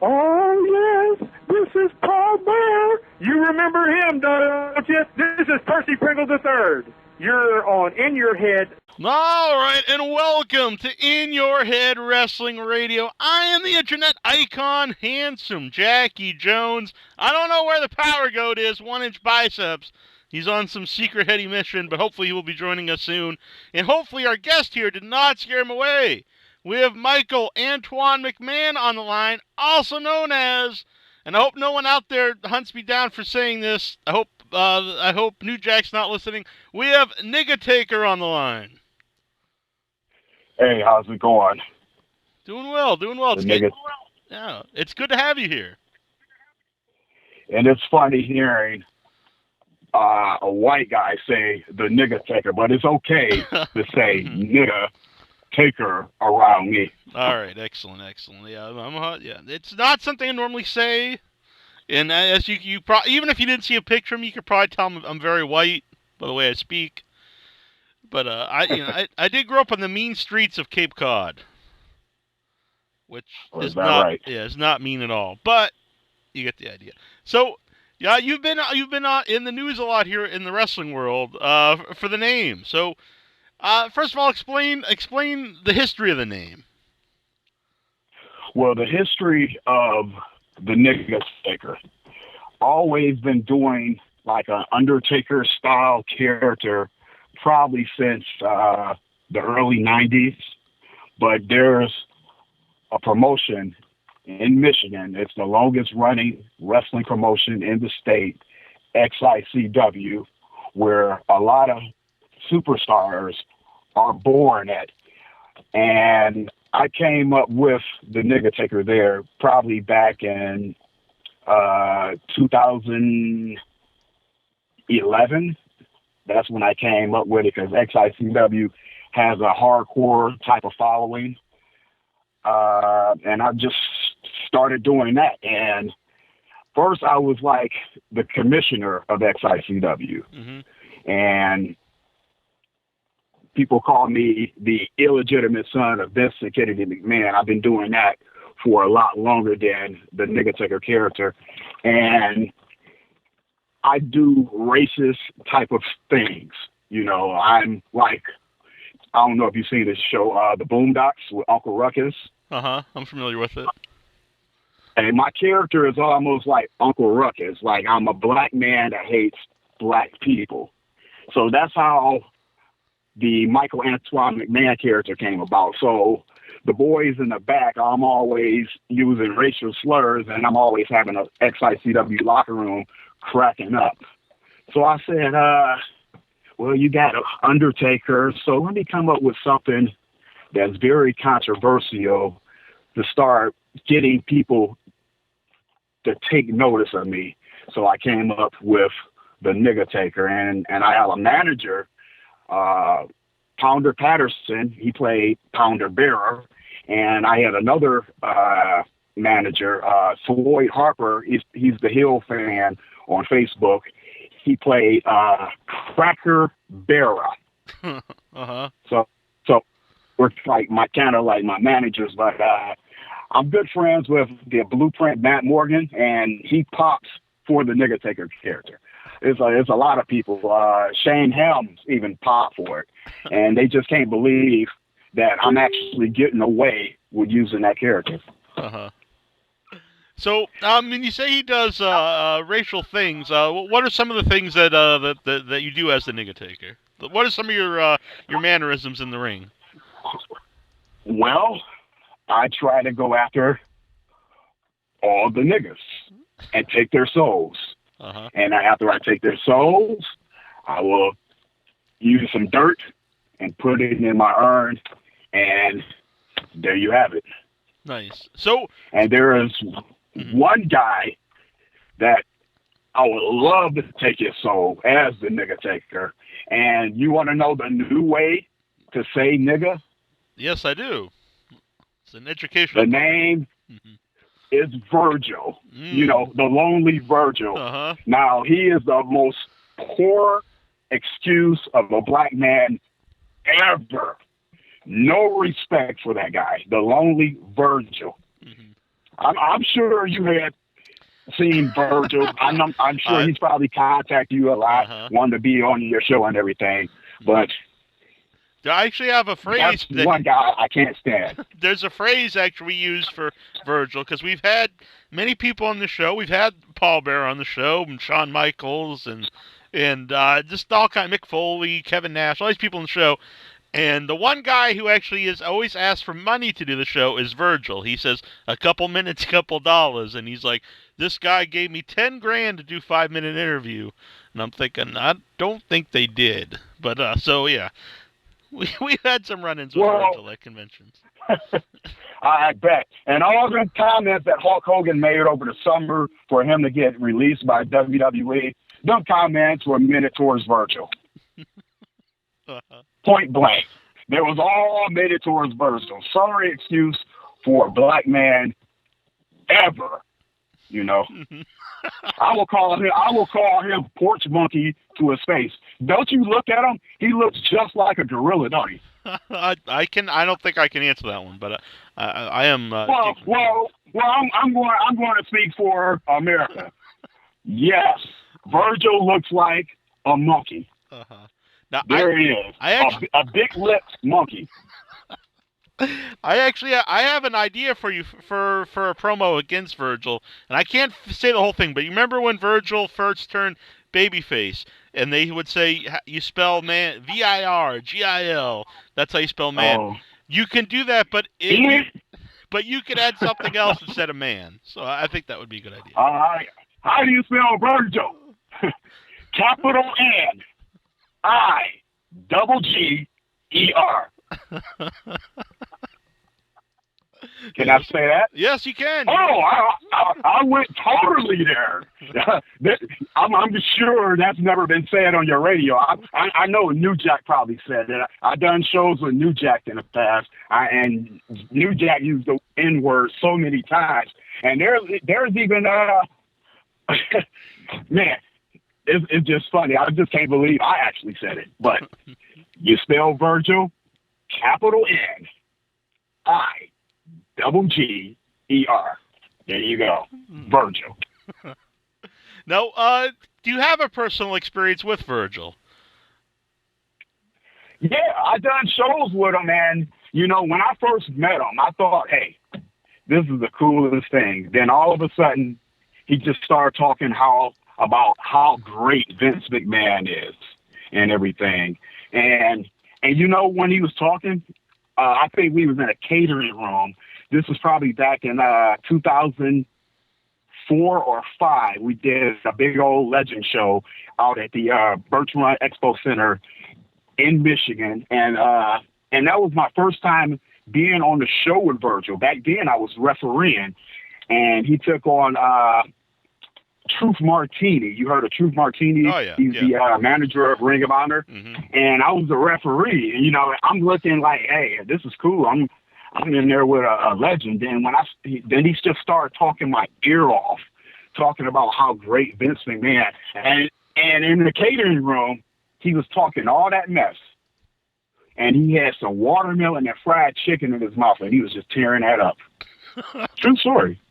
Oh, yes, this is Paul Bear. You remember him, don't you? This is Percy Pringle III. You're on In Your Head. All right, and welcome to In Your Head Wrestling Radio. I am the internet icon, handsome Jackie Jones. I don't know where the power goat is, 1-inch biceps. He's on some secret heady mission, but hopefully he will be joining us soon. And hopefully our guest here did not scare him away. We have Michael Antoine McMahon on the line, also known as, and I hope no one out there hunts me down for saying this. I hope New Jack's not listening. We have Niggataker on the line. Hey, how's it going? Doing well. It's good to have you here. And it's funny hearing a white guy say the Niggataker, but it's okay to say Niggataker around me. All right, excellent. Yeah, it's not something I normally say, and as you even if you didn't see a picture of me, you could probably tell I'm very white by the way I speak. But I did grow up on the mean streets of Cape Cod, which is not right? Yeah, it's not mean at all. But you get the idea. So yeah, you've been in the news a lot here in the wrestling world for the name. So first of all, explain the history of the name. Well, the history of the Niggataker, always been doing like an Undertaker style character probably since the early 90s, but there's a promotion in Michigan. It's the longest running wrestling promotion in the state, XICW, where a lot of superstars are born at. And I came up with the Niggataker there probably back in 2011. That's when I came up with it, because XICW has a hardcore type of following. And I just started doing that. And first I was like the commissioner of XICW. Mm-hmm. And people call me the illegitimate son of Vince and Kennedy McMahon. I've been doing that for a lot longer than the Niggataker character. And I do racist type of things. You know, I'm like, I don't know if you've seen this show, The Boondocks with Uncle Ruckus. Uh-huh. I'm familiar with it. And my character is almost like Uncle Ruckus. Like, I'm a black man that hates black people. So that's how the Michael Antoine McMahon character came about. So the boys in the back, I'm always using racial slurs, and I'm always having a XICW locker room cracking up. So I said, well, you got an Undertaker, so let me come up with something that's very controversial to start getting people to take notice of me. So I came up with the Niggataker, and I have a manager, Pounder Patterson. He played Pounder Bearer. And I had another manager, Floyd Harper. He's the heel fan on Facebook. He played Cracker Bearer. Uh-huh. So we're like my managers, but I'm good friends with the Blueprint Matt Morgan, and he pops for the Niggataker character. It's a lot of people. Shane Helms even popped for it, and they just can't believe that I'm actually getting away with using that character. Uh-huh. So, you say he does racial things. What are some of the things that you do as the Niggataker? What are some of your mannerisms in the ring? Well, I try to go after all the niggas and take their souls. Uh-huh. And after I take their souls, I will use some dirt and put it in my urn, and there you have it. Nice. So, and there is one guy that I would love to take his soul as the Niggataker. And you want to know the new way to say nigga? Yes, I do. It's an educational. The name is Virgil. You know, the lonely Virgil. Uh-huh. Now, he is the most poor excuse of a black man ever. No respect for that guy, the lonely Virgil. I'm sure you had seen Virgil. I'm sure he's probably contacted you a lot, wanting to be on your show and everything. But I actually have a phrase. That's one guy I can't stand. There's a phrase actually we use for Virgil, because we've had many people on the show. We've had Paul Bearer on the show, and Shawn Michaels, and just all kind of Mick Foley, Kevin Nash, all these people on the show. And the one guy who actually is always asked for money to do the show is Virgil. He says, a couple minutes, couple dollars. And he's like, this guy gave me $10,000 to do a 5-minute interview. And I'm thinking, I don't think they did. But, so, yeah. We've had some run-ins with Virgil at conventions. I bet. And all the comments that Hulk Hogan made over the summer for him to get released by WWE, them comments were minted towards Virgil. Point blank. They was all made it towards Virgil. Sorry excuse for a black man ever. You know. I will call him porch monkey to his face. Don't you look at him? He looks just like a gorilla, don't he? I don't think I can answer that one, but I am. I'm going to speak for America. Yes, Virgil looks like a monkey. Now, there he is. A big-lipped monkey. I have an idea for you for a promo against Virgil, and I can't say the whole thing, but you remember when Virgil first turned babyface, and they would say you spell man VIRGIL. That's how you spell man. Oh. You can do that, but you could add something else instead of man. So I think that would be a good idea. How do you spell Virgil? Capital N I-double-G-E-R. Can I say that? Yes, you can. Oh, I went totally there. I'm sure that's never been said on your radio. I know New Jack probably said it. I've done shows with New Jack in the past, and New Jack used the N-word so many times. And there's even man, it's just funny. I just can't believe I actually said it. But you spell Virgil, capital N I-double-G-E-R. There you go, Virgil. Now, do you have a personal experience with Virgil? Yeah, I've done shows with him, and when I first met him, I thought, hey, this is the coolest thing. Then all of a sudden, he just started talking about how great Vince McMahon is and everything. And when he was talking, I think we was in a catering room. This was probably back in 2004 or 5. We did a big old legend show out at the Birch Run Expo Center in Michigan. And that was my first time being on the show with Virgil. Back then I was refereeing, and he took on Truth Martini. You heard of Truth Martini? Oh, yeah. He's the manager of Ring of Honor. Mm-hmm. And I was the referee. And, I'm looking like, hey, this is cool. I'm in there with a legend. And then he just started talking my ear off, talking about how great Vince McMahon. And in the catering room, he was talking all that mess. And he had some watermelon and fried chicken in his mouth, and he was just tearing that up. True story.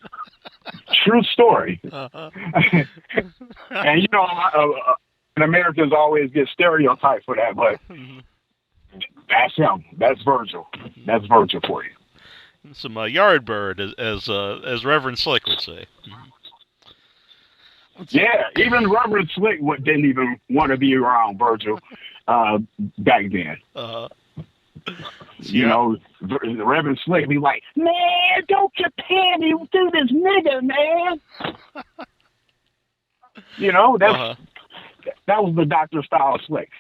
True story. Uh-huh. And Americans always get stereotyped for that, but that's him. That's Virgil. That's Virgil for you. Some Yardbird, as Reverend Slick would say. Yeah, even Reverend Slick didn't even want to be around Virgil back then. The Reverend Slick be like, man, don't compare me to this nigga, man. That was the Dr. Style Slick.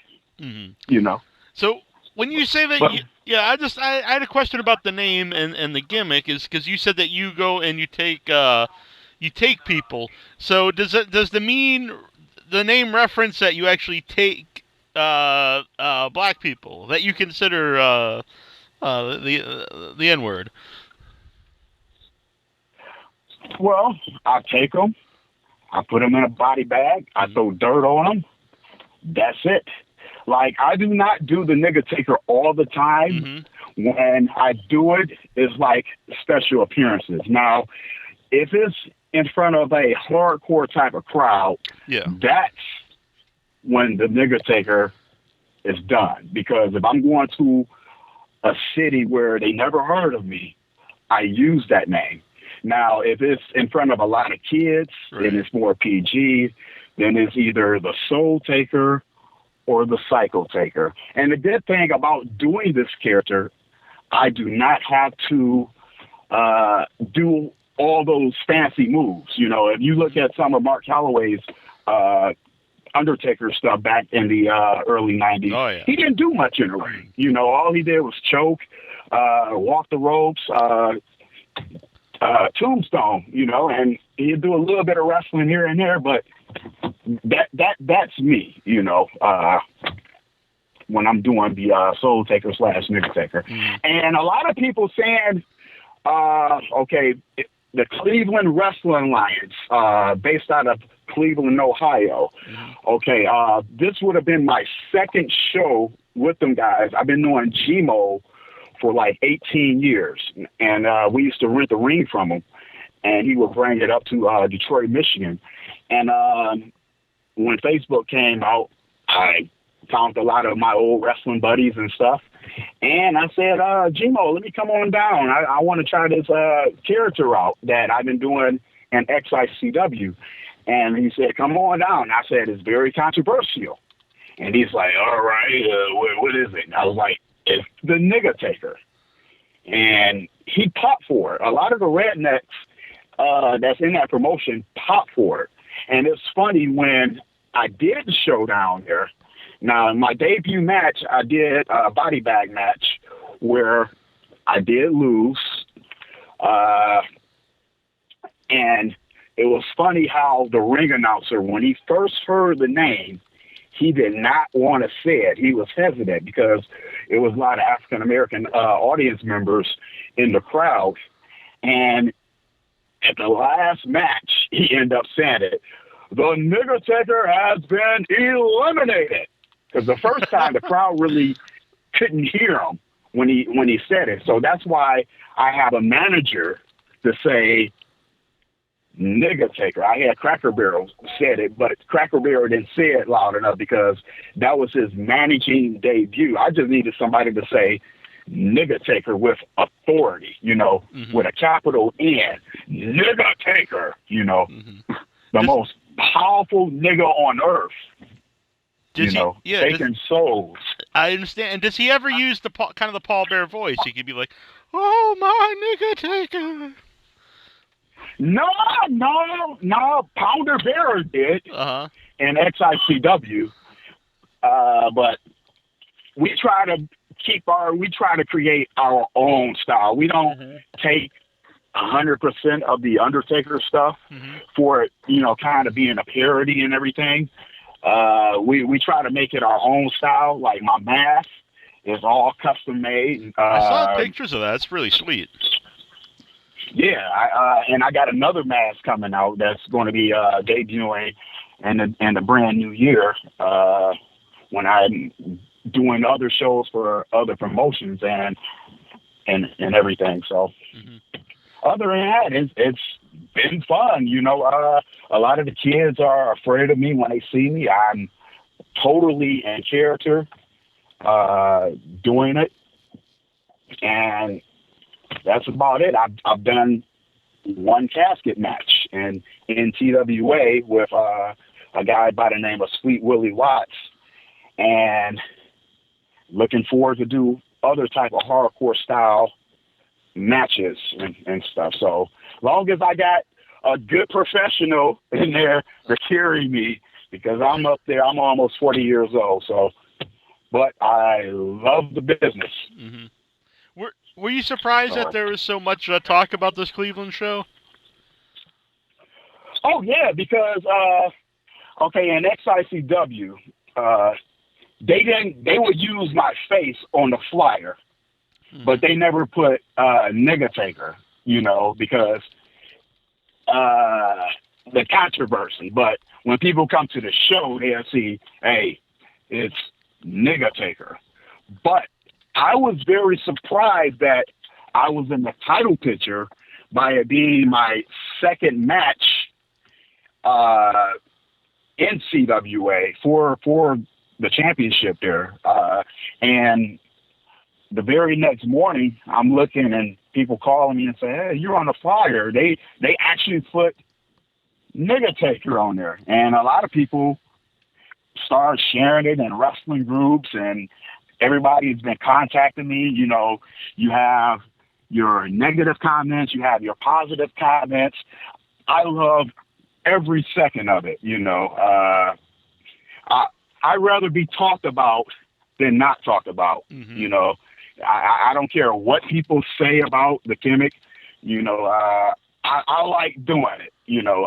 Mm-hmm. So when you say that, I had a question about the name and the gimmick, is because you said that you go and you take people. So does the name reference that you actually take black people, that you consider the N-word? Well, I take them, I put them in a body bag, I throw dirt on them. That's it. Like, I do not do the Niggataker all the time. Mm-hmm. When I do it, it's like special appearances. Now, if it's in front of a hardcore type of crowd, that's when the Niggataker is done. Because if I'm going to a city where they never heard of me, I use that name. Now, if it's in front of a lot of kids, then it's more PG. Then it's either the Soul Taker or the Psycho Taker. And the good thing about doing this character, I do not have to do all those fancy moves. You know, if you look at some of Mark Calloway's Undertaker stuff back in the early 90s, he didn't do much in the ring. You know, all he did was choke, walk the ropes, tombstone, you know, and he'd do a little bit of wrestling here and there, but that's me, you know, when I'm doing the Soul Taker / Niggataker. And a lot of people saying, okay, the Cleveland Wrestling Alliance, based out of Cleveland, Ohio. Okay, this would have been my second show with them guys. I've been doing GMO for like 18 years, and we used to rent the ring from him, and he would bring it up to Detroit, Michigan. And when Facebook came out, I found a lot of my old wrestling buddies and stuff, and I said, GMO, let me come on down. I want to try this character out that I've been doing in XICW. And he said, come on down. I said, it's very controversial. And he's like, all right, what is it? And I was like, it's the Niggataker. And he popped for it. A lot of the rednecks that's in that promotion popped for it. And it's funny, when I did the show down there, now in my debut match, I did a body bag match where I did lose. And it was funny how the ring announcer, when he first heard the name, he did not want to say it. He was hesitant because it was a lot of African-American audience members in the crowd. And at the last match, he ended up saying it. The Niggataker has been eliminated. Because the first time, the crowd really couldn't hear him when he said it. So that's why I have a manager to say Niggataker. I had Cracker Barrel said it, but Cracker Barrel didn't say it loud enough because that was his managing debut. I just needed somebody to say Niggataker with authority, you know, with a capital N. Niggataker, you know, the most powerful nigga on earth. Taking souls. I understand. And does he ever use the kind of the Paul Bear voice? He could be like, "Oh, my Niggataker." No. Pounder Bear did in XICW, but we try to create our own style. We don't take 100% of the Undertaker stuff for it, you know, kind of being a parody and everything. We try to make it our own style. Like my mask is all custom made. I saw pictures of that. It's really sweet. Yeah, and I got another mask coming out that's going to be debuting in the brand new year when I'm doing other shows for other promotions and everything. So other than that, it's been fun. You know, a lot of the kids are afraid of me when they see me. I'm totally in character doing it, and that's about it. I've done one casket match in TWA with a guy by the name of Sweet Willie Watts, and looking forward to do other type of hardcore style matches and stuff. So long as I got a good professional in there to carry me, because I'm up there, I'm almost 40 years old. So, but I love the business. Were you surprised that there was so much talk about this Cleveland show? Oh yeah, because in XICW, they would use my face on the flyer, but they never put Niggataker, you know, because the controversy. But when people come to the show, they'll see, hey, it's Niggataker. But I was very surprised that I was in the title picture, by it being my second match in CWA for the championship there. And the very next morning, I'm looking and people calling me and say, "Hey, you're on the flyer." They actually put Niggataker on there, and a lot of people started sharing it in wrestling groups, and everybody's been contacting me. You know, you have your negative comments, you have your positive comments. I love every second of it. You know, I'd rather be talked about than not talked about. Mm-hmm. You know, I don't care what people say about the gimmick. You know, I like doing it. You know,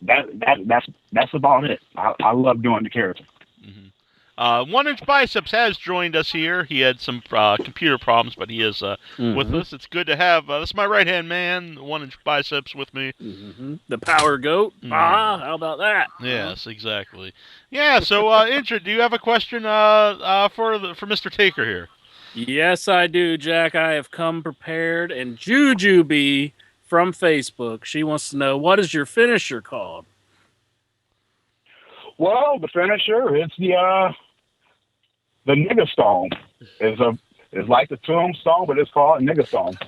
that's about it. I love doing the character. Mm-hmm. 1 Inch Biceps has joined us here. He had some computer problems, but he is with us. It's good to have. This is my right hand man, 1 Inch Biceps, with me. Mm-hmm. The Power Goat. How about that? Yes, exactly. Yeah. So, Incher, do you have a question for Mr. Taker here? Yes, I do, Jack. I have come prepared, and Jujubee from Facebook, she wants to know, what is your finisher called? Well, the finisher is the nigga stone. It's like the tombstone, but it's called nigga stone.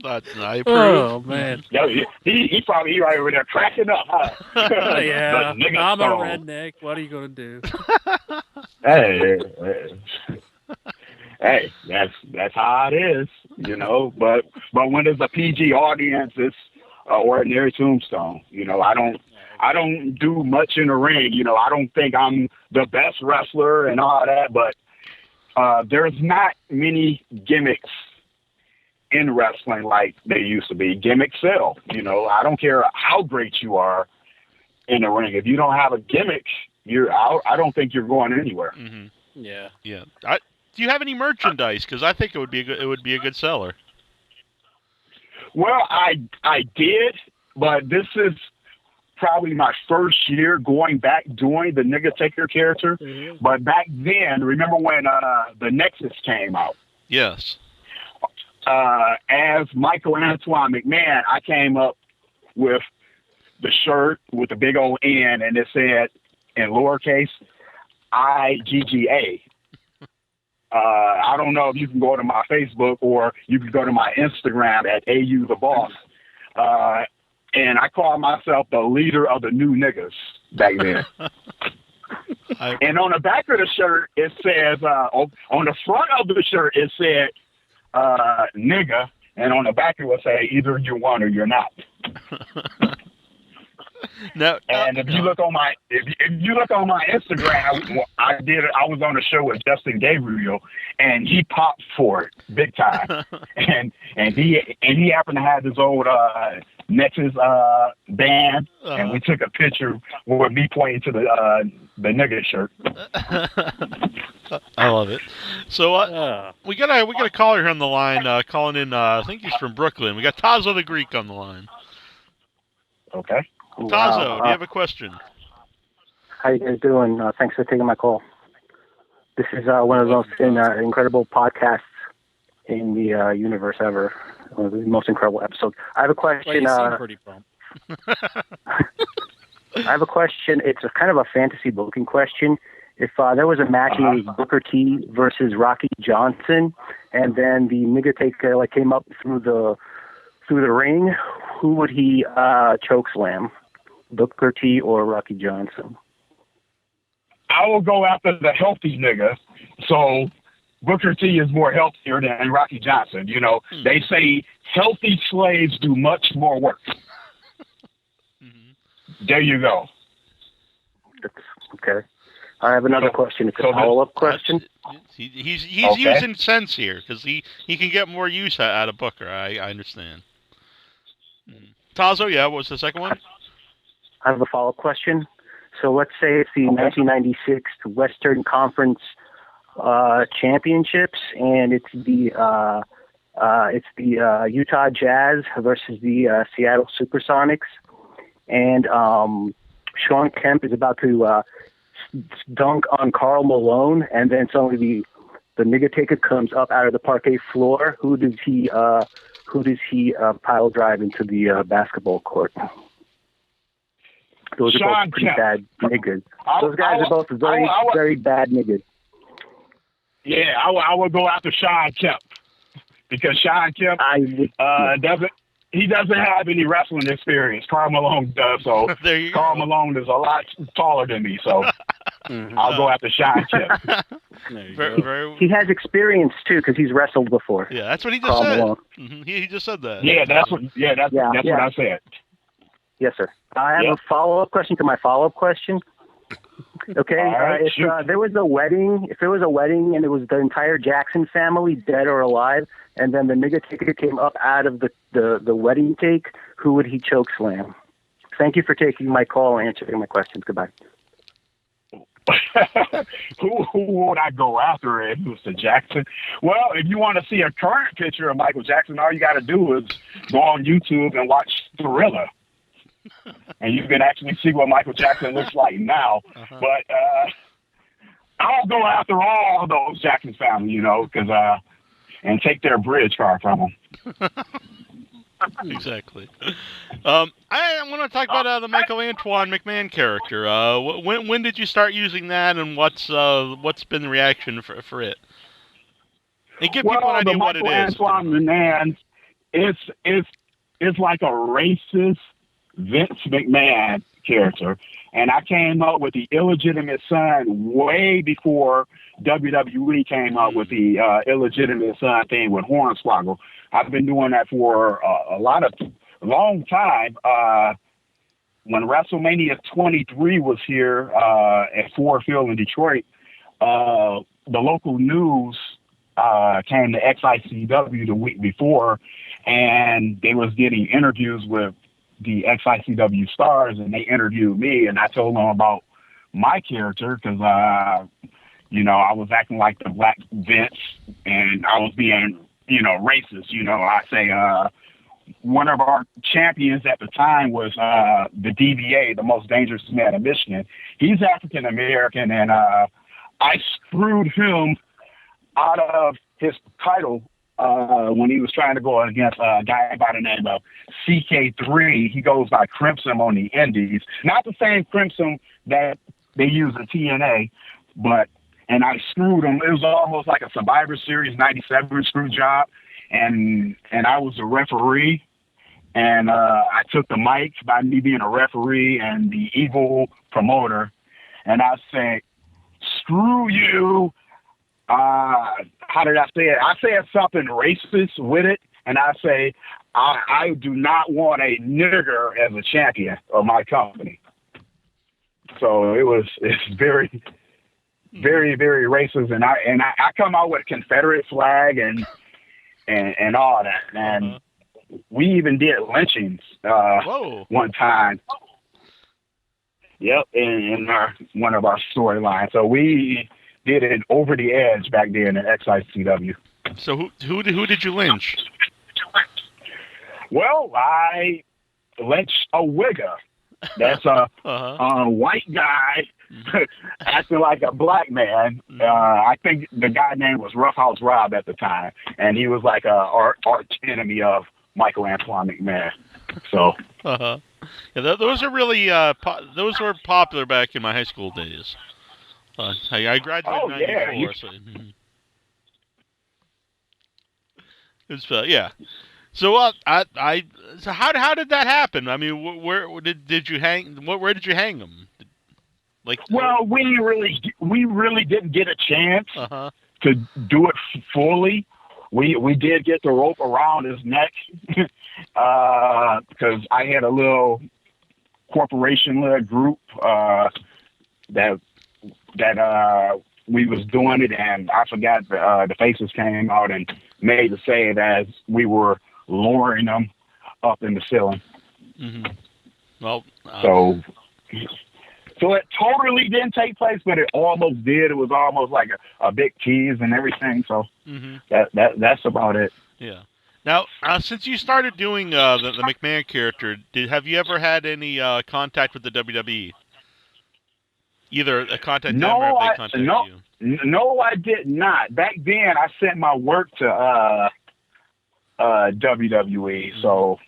I approve. Oh man, Yeah, he probably right over there cracking up. Huh? Yeah, The nigga I'm stone. a redneck. What are you gonna do? Hey, that's how it is, you know. But when it's a PG audience, it's an ordinary tombstone. You know, I don't do much in the ring. You know, I don't think I'm the best wrestler and all that, but there's not many gimmicks in wrestling like they used to be. Gimmicks sell. You know, I don't care how great you are in the ring. If you don't have a gimmick, I don't think you're going anywhere. Mm-hmm. Yeah. Do you have any merchandise? Because I think it would be a good seller. Well, I did, but this is probably my first year going back doing the Niggataker character. Mm-hmm. But back then, remember when the Nexus came out? Yes. As Michael Antoine McMahon, I came up with the shirt with the big old N, and it said in lowercase IGGA. I don't know if you can go to my Facebook or you can go to my Instagram at AU the Boss. And I call myself the leader of the new niggas back then. And on the back of the shirt, it says, on the front of the shirt, it said, nigga. And on the back, it will say, either you're one or you're not. If you look on my Instagram, I was on a show with Justin Gabriel, and he popped for it big time. and he happened to have his old Nexus band, and we took a picture with me pointing to the nigga shirt. I love it. So we got a caller here on the line, calling in. I think he's from Brooklyn. We got Tazo the Greek on the line. Okay. Tazo, do you have a question? How you guys doing? Thanks for taking my call. This is one of the most incredible podcasts in the universe ever. One of the most incredible episodes. I have a question. Well, you seem pretty pumped. I have a question. It's a kind of a fantasy booking question. If there was a match and it was Booker T versus Rocky Johnson, and then the Niggataker came up through the ring, who would he choke slam? Booker T or Rocky Johnson? I will go after the healthy nigga. So Booker T is more healthier than Rocky Johnson. You know, they say healthy slaves do much more work. Mm-hmm. There you go. Okay. I have another question. It's a follow-up question. He's using sense here because he can get more use out of Booker. I understand. Tazo, yeah, what was the second one? I have a follow-up question. So let's say it's the 1996 Western Conference Championships, and it's the Utah Jazz versus the Seattle Supersonics, and Sean Kemp is about to dunk on Karl Malone, and then suddenly the Niggataker comes up out of the parquet floor, who does he pile drive into the basketball court? Those are both pretty bad niggas. Those guys are both very bad niggas. Yeah, I would go after Sean Kemp because Sean Kemp doesn't have any wrestling experience. Karl Malone does, so Karl Malone is a lot taller than me, so I'll go after Sean Kemp. He has experience too because he's wrestled before. Yeah, that's what he just said. Mm-hmm. He just said that. Yeah, that's what I said. Yes, sir. I have a follow-up question to my follow-up question. Okay, right, if there was a wedding and it was the entire Jackson family, dead or alive, and then the Niggataker came up out of the wedding cake, who would he choke slam? Thank you for taking my call and answering my questions. Goodbye. Who would I go after if it was the Jackson? Well, if you want to see a current picture of Michael Jackson, all you got to do is go on YouTube and watch Thriller. And you can actually see what Michael Jackson looks like now. But I'll go after all those Jackson family, because and take their bridge card from them. Exactly. I want to talk about the Michael Antoine McMahon character. When did you start using that, and what's been the reaction for it? And give people an idea what it is. Antoine McMahon, it's like a racist Vince McMahon character, and I came up with the illegitimate son way before WWE came up with the illegitimate son thing with Hornswoggle. I've been doing that for a long time. When WrestleMania 23 was here at Ford Field in Detroit, the local news came to XICW the week before, and they was getting interviews with the XICW stars, and they interviewed me, and I told them about my character because, I was acting like the Black Vince, and I was being, racist. I say one of our champions at the time was the DBA, the most dangerous man in Michigan. He's African American, and I screwed him out of his title when he was trying to go against a guy by the name of CK3. He goes by Crimson on the Indies. Not the same Crimson that they use in TNA, and I screwed him. It was almost like a Survivor Series 97 screw job, and I was a referee, and I took the mic by me being a referee and the evil promoter, and I said, screw you. How did I say it? I said something racist with it, and I say, I do not want a nigger as a champion of my company. So it's very, very, very racist, and I come out with a Confederate flag and all that, and we even did lynchings one time. Yep, in one of our storylines. So we did it over the edge back then in XICW. So who did you lynch? Well, I lynched a wigger. That's a white guy acting like a black man. I think the guy name was Roughhouse Rob at the time, and he was like a arch enemy of Michael Antoine McMahon. So, yeah, those are really those were popular back in my high school days. I graduated in '94, so. It's yeah. So so how did that happen? I mean, where did you hang? Where did you hang them? Well, we really didn't get a chance to do it fully. We did get the rope around his neck because I had a little corporation-led group that we was doing it, and I forgot the faces came out and made the save as we were lowering them up in the ceiling. Mm-hmm. Well, so it totally didn't take place, but it almost did. It was almost like a big tease and everything. So that's about it. Yeah. Now, since you started doing the McMahon character, have you ever had any contact with the WWE? Either a contact them or have they contacted you? No, I did not. Back then, I sent my work to WWE. So,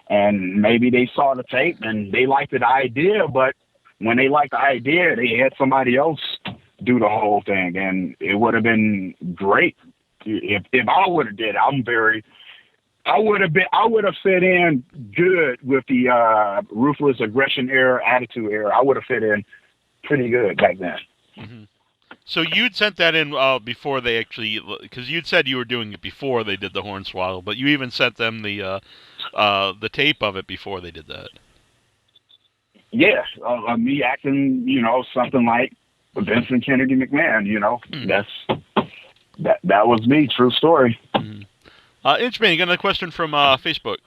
and maybe they saw the tape and they liked the idea, but when they liked the idea, they had somebody else do the whole thing, and it would have been great if I would have did. I would have fit in good with the ruthless aggression era, attitude era. I would have fit in pretty good back then. Mm-hmm. So you'd sent that in before they actually, because you'd said you were doing it before they did the Hornswoggle, but you even sent them the tape of it before they did that. Yeah, me acting, something like Vincent Kennedy McMahon. That was me. True story. Mm-hmm. Inchman, you got another question from Facebook?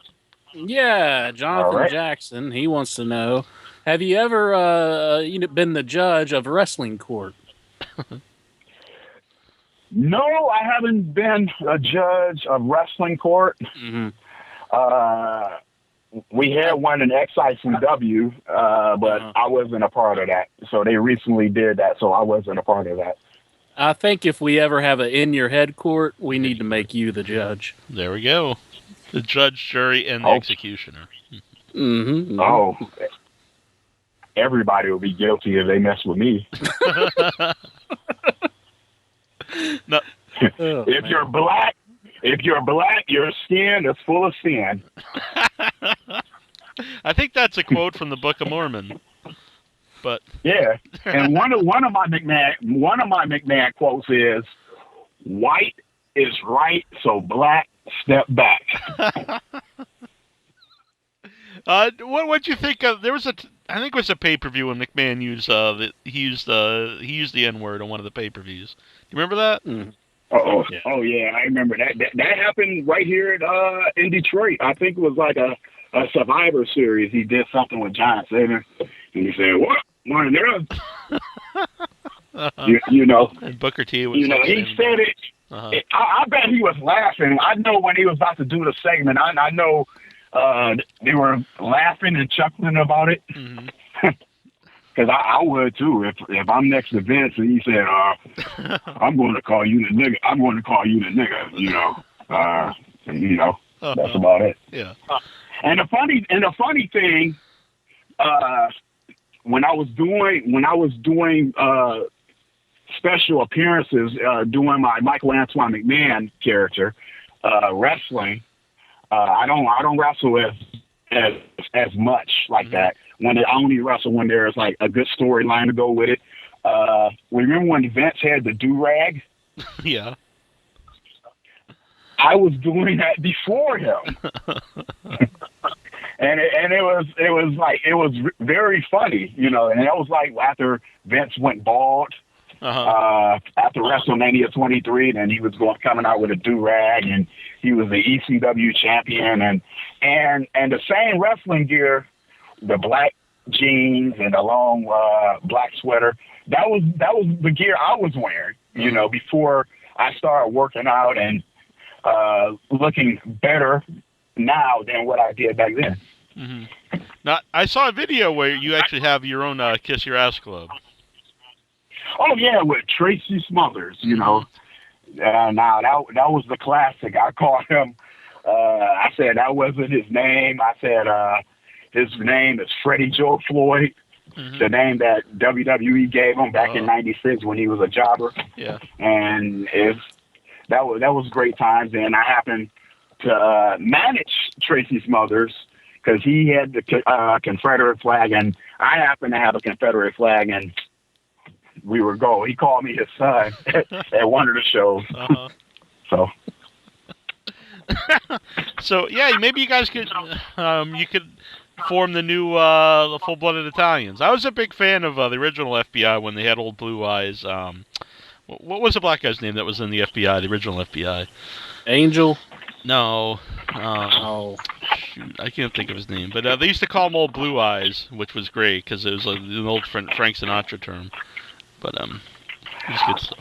Yeah, Jonathan Jackson. He wants to know: have you ever been the judge of a wrestling court? No, I haven't been a judge of wrestling court. Mm-hmm. We had one in XICW, but I wasn't a part of that. So they recently did that, so I wasn't a part of that. I think if we ever have an in your head court, we need to make you the judge. There we go. The judge, jury, and the executioner. Mm-hmm. Oh, everybody will be guilty if they mess with me. No. If you're black, your skin is full of sin. I think that's a quote from the Book of Mormon. But yeah, and one of my McMahon quotes is, "White is right, so black step back." What'd you think of? There was I think it was a pay-per-view when McMahon used he used the N-word on one of the pay-per-views. You remember that? Mm. Oh yeah, I remember that. That happened right here in Detroit. I think it was like a Survivor Series. He did something with John Cena, and he said, "What? One there?" And Booker T was. He said it. I bet he was laughing. I know when he was about to do the segment. I know they were laughing and chuckling about it. Mm-hmm. Because I would too if I'm next to Vince and he said, "I'm going to call you the nigga. I'm going to call you the nigga." That's about it. Yeah. And the funny thing, when I was doing special appearances, doing my Michael Antoine McMahon character, wrestling, I don't wrestle as much like that. I only wrestle when there's like a good storyline to go with it. Remember when Vince had the do-rag? Yeah. I was doing that before him. and it was very funny, and that was like after Vince went bald. After WrestleMania 23, then he was coming out with a do-rag, and he was the ECW champion, and the same wrestling gear, the black jeans and the long black sweater. That was the gear I was wearing, before I started working out and looking better now than what I did back then. Mm-hmm. Now, I saw a video where you actually have your own Kiss Your Ass Club. Oh yeah, with Tracy Smothers, Now that was the classic. I called him. I said that wasn't his name. I said his name is Freddie Joe Floyd, the name that WWE gave him back in '96 when he was a jobber. Yeah, and that was great times. And I happened to manage Tracy Smothers because he had the Confederate flag, and I happened to have a Confederate flag, and we were going. He called me his son at one of the shows. So yeah, maybe you guys could form the new Full-Blooded Italians. I was a big fan of the original FBI when they had Old Blue Eyes. What was the black guy's name that was in the FBI, the original FBI? Angel? No. Shoot, I can't think of his name. But they used to call him Old Blue Eyes, which was great because it was an old Frank Sinatra term. But it was good stuff.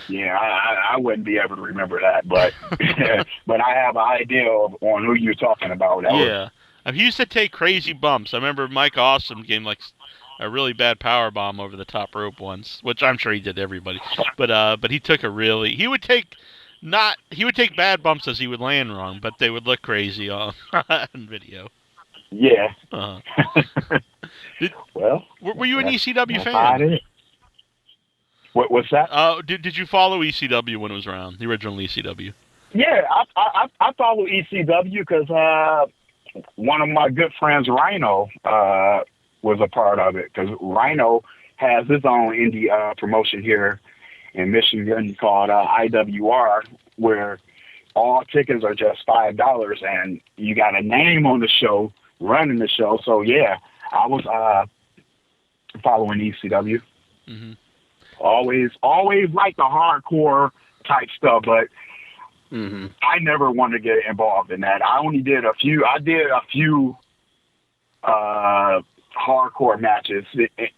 Yeah, I wouldn't be able to remember that, but but I have an idea on who you're talking about. He used to take crazy bumps. I remember Mike Awesome came a really bad power bomb over the top rope once, which I'm sure he did to everybody. But he took he would take bad bumps as he would land wrong, but they would look crazy on video. Yeah. Uh-huh. Were you an ECW fan? What's that? Did you follow ECW when it was around, the original ECW? Yeah, I follow ECW because one of my good friends, Rhino, was a part of it. Because Rhino has his own indie promotion here in Michigan called IWR, where all tickets are just $5, and you got a name on the show running the show. So yeah, I was following ECW. Mm-hmm. Always like the hardcore type stuff, but I never wanted to get involved in that. I only did a few. I did a few hardcore matches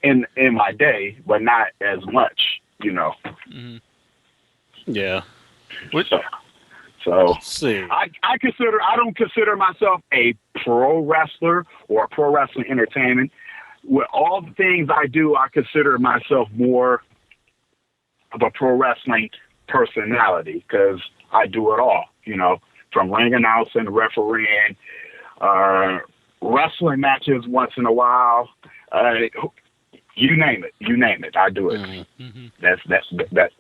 in my day, but not as much, you know. Mm-hmm. Yeah. So see. I don't consider myself a pro wrestler or a pro wrestling entertainment. With all the things I do, I consider myself more of a pro wrestling personality because I do it all, you know, from ring announcing, refereeing, wrestling matches once in a while. You name it, I do it. Mm-hmm.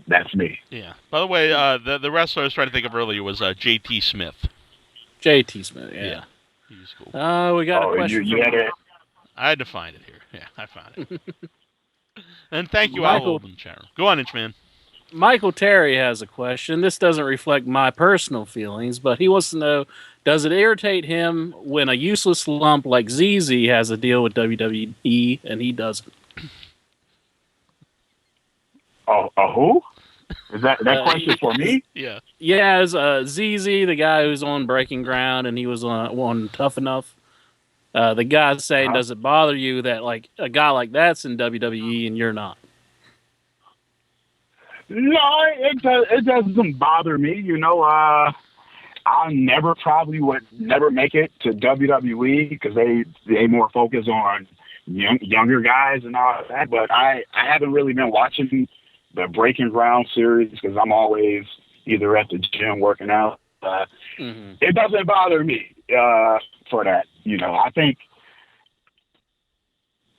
That's me. Yeah. By the way, the wrestler I was trying to think of earlier was JT Smith. JT Smith, yeah. He was cool. We got a question. I had to find it here. Yeah, I found it. And thank you, Michael, all in chat room. Go on, Inchman. Michael Terry has a question. This doesn't reflect my personal feelings, but he wants to know, does it irritate him when a useless lump like ZZ has a deal with WWE and he doesn't? Who? Is that question for me? Yeah. Yeah, it's ZZ, the guy who's on Breaking Ground, and he was on Tough Enough. The guy's saying, does it bother you that like a guy like that's in WWE and you're not? No, it doesn't bother me. You know, I probably would never make it to WWE because they more focus on younger guys and all that. But I haven't really been watching the Breaking Ground series because I'm always either at the gym working out. It doesn't bother me for that. You know, I think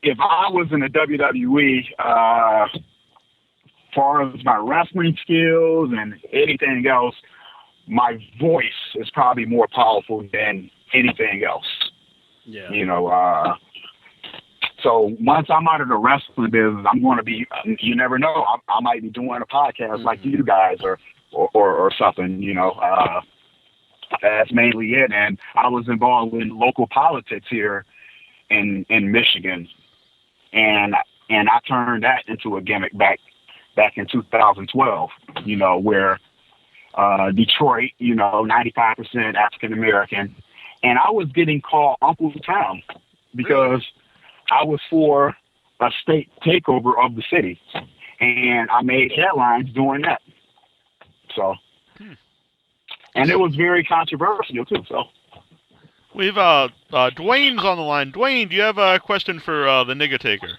if I was in the WWE, as far as my wrestling skills and anything else, my voice is probably more powerful than anything else. Yeah. You know, so once I'm out of the wrestling business, I'm going to be, you never know, I might be doing a podcast like you guys or something, you know. That's mainly it. And I was involved in local politics here in Michigan. And I turned that into a gimmick back in 2012, you know, where Detroit, you know, 95% African American. And I was getting called Uncle Tom because I was for a state takeover of the city. And I made headlines doing that. So, and it was very controversial too. So, we've Dwayne's on the line. Dwayne, do you have a question for the Niggataker?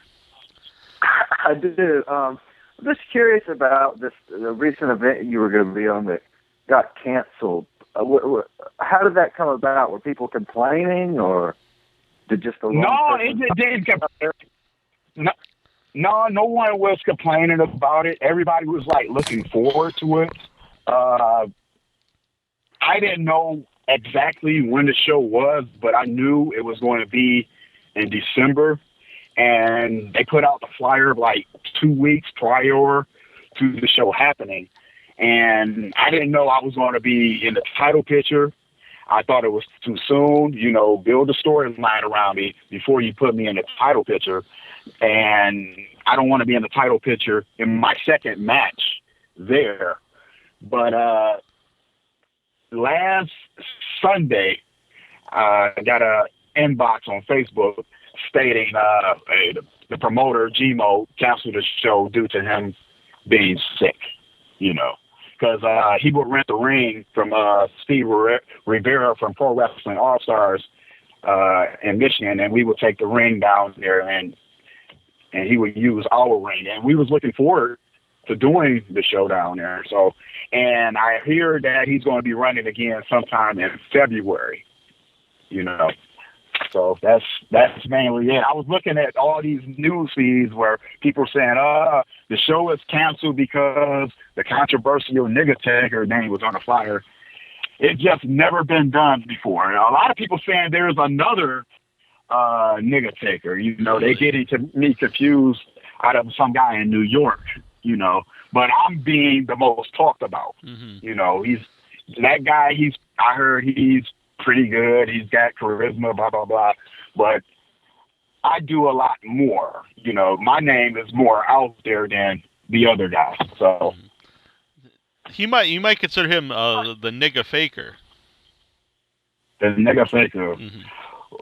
I do. I'm just curious about the recent event you were going to be on that got canceled. How did that come about? Were people complaining, or did just the no one was complaining about it. Everybody was like looking forward to it. I didn't know exactly when the show was, but I knew it was going to be in December, and they put out the flyer like 2 weeks prior to the show happening. And I didn't know I was going to be in the title picture. I thought it was too soon, you know, build a storyline around me before you put me in the title picture. And I don't want to be in the title picture in my second match there. But last Sunday, I got an inbox on Facebook stating the promoter, Gmo, canceled the show due to him being sick, you know. Because he would rent the ring from Steve Rivera from Pro Wrestling All-Stars in Michigan, and we would take the ring down there and and he would use our ring. And we was looking forward to doing the show down there. So, and I hear that he's going to be running again sometime in February, you know. So that's mainly it. I was looking at all these news feeds where people are saying, the show is canceled because the controversial Niggataker name was on the flyer. It's just never been done before. And a lot of people saying there's another Niggataker. You know, they get me confused out of some guy in New York, you know. But I'm being the most talked about. Mm-hmm. You know, I heard he's pretty good. He's got charisma, blah, blah, blah. But I do a lot more. You know, my name is more out there than the other guy. So you might consider him the Niggataker. The Niggataker. Mm-hmm.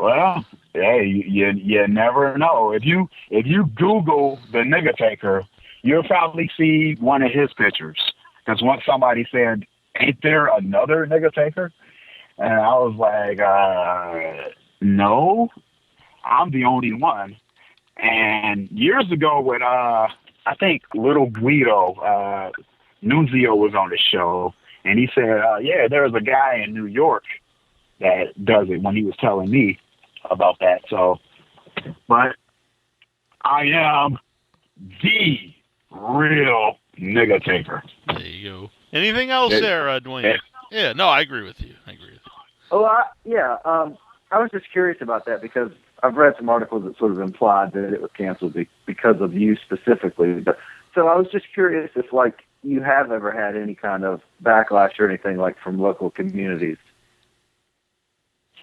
Well, hey, you never know. If you Google the Niggataker, you'll probably see one of his pictures. Because once somebody said, "Ain't there another Niggataker?" And I was like, no, I'm the only one. And years ago when, I think Little Guido, Nunzio was on the show, and he said, yeah, there's a guy in New York that does it when he was telling me about that. So, but I am the real Niggataker. There you go. Anything else there, Dwayne? Yeah, no, I agree with you. Oh, I was just curious about that because I've read some articles that sort of implied that it was canceled because of you specifically. So I was just curious if, like, you have ever had any kind of backlash or anything, like, from local communities.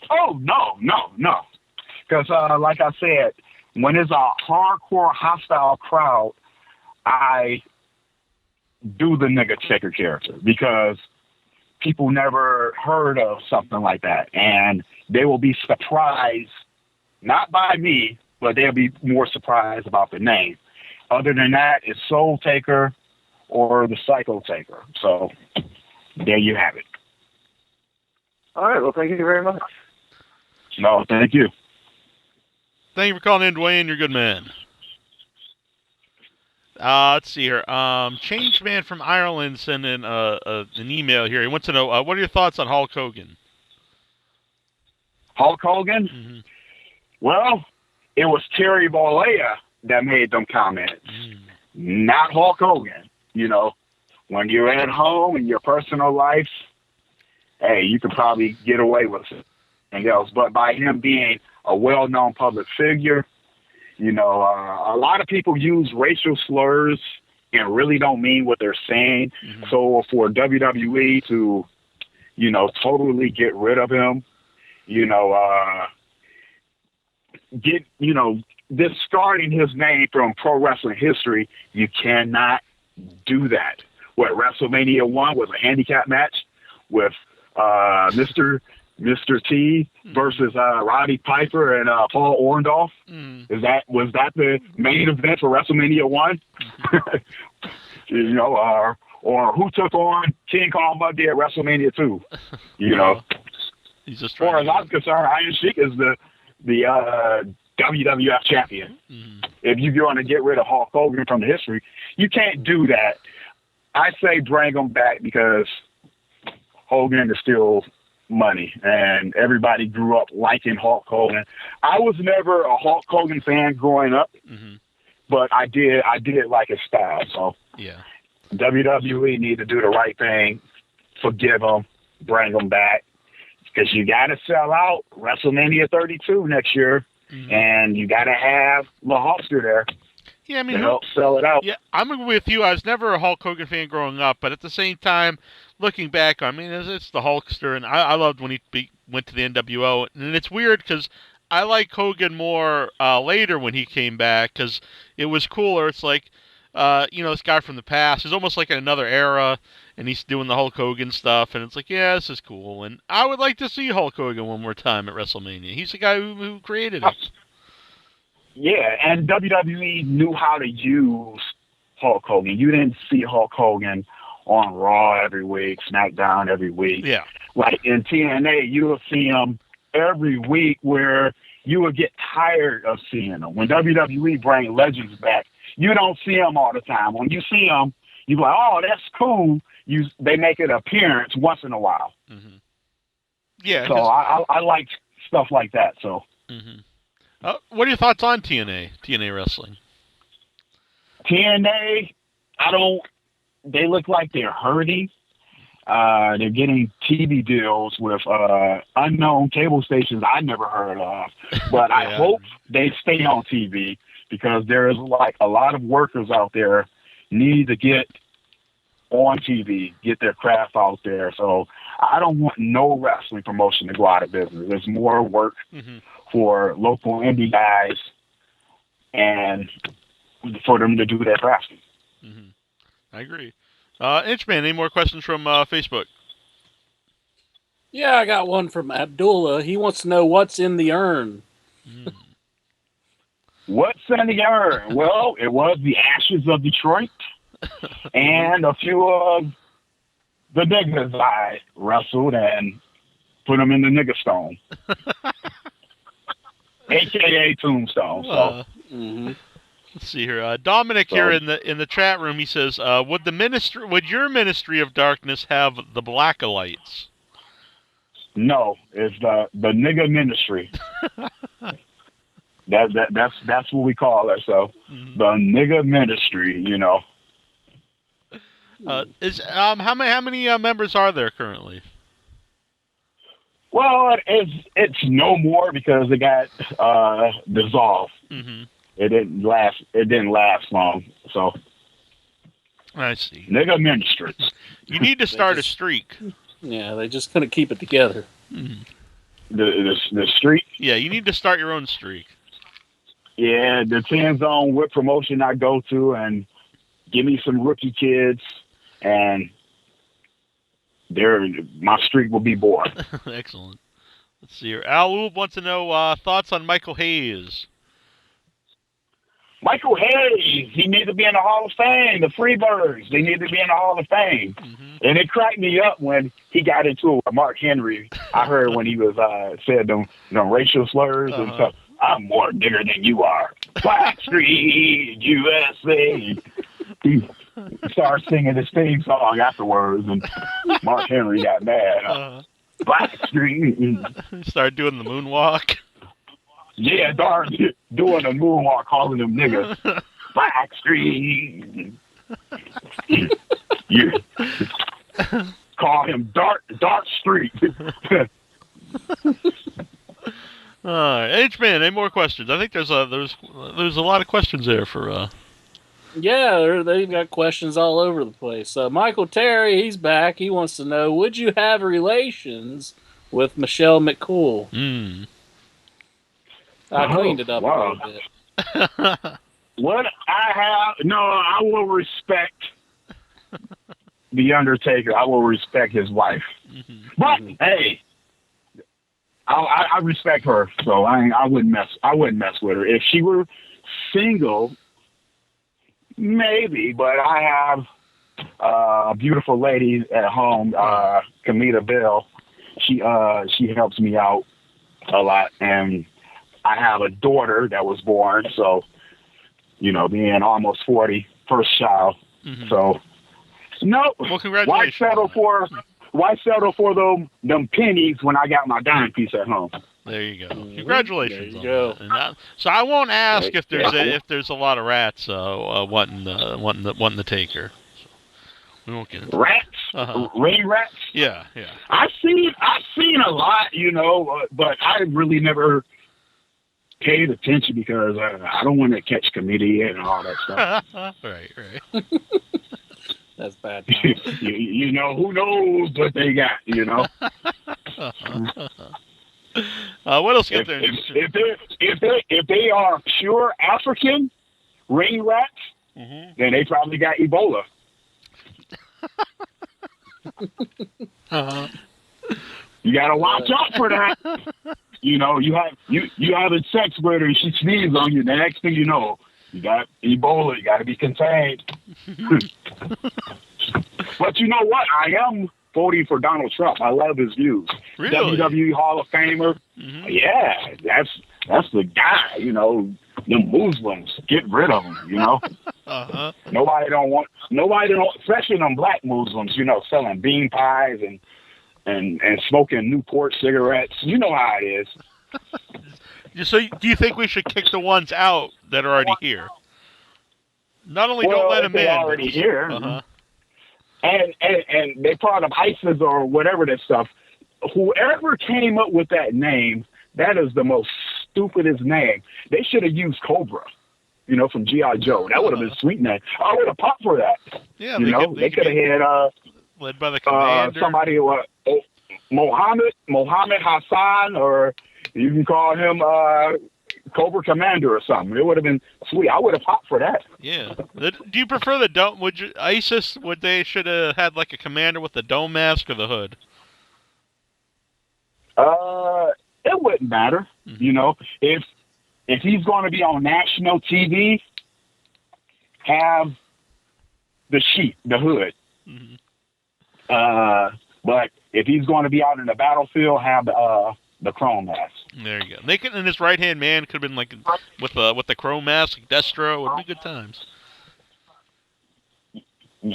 Oh, no. Because, like I said, when it's a hardcore, hostile crowd, I do the Niggataker character because people never heard of something like that, and they will be surprised, not by me, but they'll be more surprised about the name. Other than that, it's Soul Taker or the Psycho Taker. So there you have it. All right. Well, thank you very much. No, thank you. Thank you for calling in, Dwayne. You're a good man. Let's see here. Change Man from Ireland sent in an email here. He wants to know, what are your thoughts on Hulk Hogan? Hulk Hogan? Mm-hmm. Well, it was Terry Bollea that made them comments, not Hulk Hogan. You know, when you're at home in your personal life, hey, you could probably get away with something else. But by him being a well-known public figure, you know, a lot of people use racial slurs and really don't mean what they're saying. Mm-hmm. So for WWE to, you know, totally get rid of him, you know, discarding his name from pro wrestling history, you cannot do that. What, WrestleMania 1 was a handicap match with Mr. T versus Roddy Piper and Paul Orndorff. Was that the main event for WrestleMania 1? You know, or who took on King Kong Bundy at WrestleMania 2? You know, he's just. As far as I'm concerned, Iron Sheik is the WWF champion. If you're going to get rid of Hulk Hogan from the history, you can't do that. I say bring him back because Hogan is still money, and everybody grew up liking Hulk Hogan. I was never a Hulk Hogan fan growing up, but I did like his style. So yeah, WWE need to do the right thing, forgive him, bring him back, because you got to sell out WrestleMania 32 next year, and you got to have the Hulkster there. Yeah, I mean, to help sell it out. Yeah, I'm with you. I was never a Hulk Hogan fan growing up, but at the same time, looking back, I mean, it's the Hulkster, and I loved when he went to the NWO. And it's weird because I like Hogan more later when he came back because it was cooler. It's like, this guy from the past is almost like in another era, and he's doing the Hulk Hogan stuff, and it's like, yeah, this is cool. And I would like to see Hulk Hogan one more time at WrestleMania. He's the guy who created it. Yeah, and WWE knew how to use Hulk Hogan. You didn't see Hulk Hogan on Raw every week, SmackDown every week. Yeah. Like in TNA, you'll see him every week where you would get tired of seeing them. When WWE bring legends back, you don't see them all the time. When you see them, you're like, oh, that's cool. They make an appearance once in a while. Mm-hmm. Yeah. So I like stuff like that. So. Mm-hmm. What are your thoughts on TNA wrestling? TNA, they look like they're hurting. They're getting TV deals with unknown cable stations I never heard of. But I hope they stay on TV because there's like a lot of workers out there need to get on TV, get their craft out there. So I don't want no wrestling promotion to go out of business. There's more work for local indie guys and for them to do their craft. Mm-hmm. I agree. Inchman, any more questions from Facebook? Yeah, I got one from Abdullah. He wants to know what's in the urn. What's in the urn? Well, it was the ashes of Detroit and a few of the niggas I wrestled and put them in the nigga stone. AKA Tombstone. So. Let's see here. Dominic here in the chat room. He says, "Would your Ministry of Darkness have the Blackalites?" No, it's the nigga ministry. That's what we call it. So the nigga ministry, you know. How many members are there currently? Well, it's no more because it got dissolved. It didn't last long. So I see. Nigga ministry. You need to start a streak. Yeah, they just couldn't keep it together. The streak. Yeah, you need to start your own streak. Yeah, it depends on what promotion I go to, and give me some rookie kids, and my streak will be born. Excellent. Let's see here. Al Oob wants to know thoughts on Michael Hayes. Michael Hayes, he needs to be in the Hall of Fame. The Freebirds, they need to be in the Hall of Fame. And it cracked me up when he got into it with Mark Henry. I heard when he was said them racial slurs and stuff. I'm more nigger than you are. Black Street, USA. He started singing his theme song afterwards, and Mark Henry got mad. Black Street. Started doing the moonwalk. Yeah, darn, doing a moonwalk, calling them niggas. Black Street. You call him Dark Street. H-Man, any more questions? I think there's a lot of questions there for. Yeah, they've got questions all over the place. Michael Terry, he's back. He wants to know: would you have relations with Michelle McCool? I cleaned it up a little bit. What I have? No, I will respect the Undertaker. I will respect his wife. But hey, I respect her, so I wouldn't mess with her. If she were single, maybe. But I have a beautiful lady at home, Kamita Bell. She helps me out a lot, and I have a daughter that was born, so, being almost 40, first child. So, no. Well, congratulations. Why settle for them pennies when I got my dime piece at home? There you go. Congratulations. There you go. So I won't ask if there's a lot of rats wanting the taker. So we won't get into rats. Ring rats. Yeah. I've seen a lot, but I really never paid attention because I don't want to catch chlamydia and all that stuff. Right. That's bad. Who knows what they got, What else get there? If they are pure African ring rats, then they probably got Ebola. You gotta watch out for that. You having sex with her and she sneezes on you. The next thing you know, you got Ebola. You got to be contained. But you know what? I am voting for Donald Trump. I love his views. Really? WWE Hall of Famer. Yeah, that's the guy, you know. The Muslims, get rid of them, you know. Nobody don't, especially them black Muslims, you know, selling bean pies and smoking Newport cigarettes. You know how it is. So, do you think we should kick the ones out that are already here? Not only don't let them in, already here, and they're part of ISIS or whatever that stuff. Whoever came up with that name, that is the most stupidest name. They should have used Cobra, you know, from G.I. Joe. That would have been a sweet name. I would have popped for that. Yeah, they could have had led by the commander. Somebody Mohammed Hassan, or you can call him Cobra Commander or something. It would have been sweet. I would have popped for that. Yeah. Do you prefer the dome? ISIS? They should have had like a commander with the dome mask or the hood? It wouldn't matter, you know. If he's going to be on national TV, have the sheet, the hood. But if he's going to be out in the battlefield, have the chrome mask. There you go. They could, and his right hand man could have been like with the chrome mask, like Destro. Would be good times.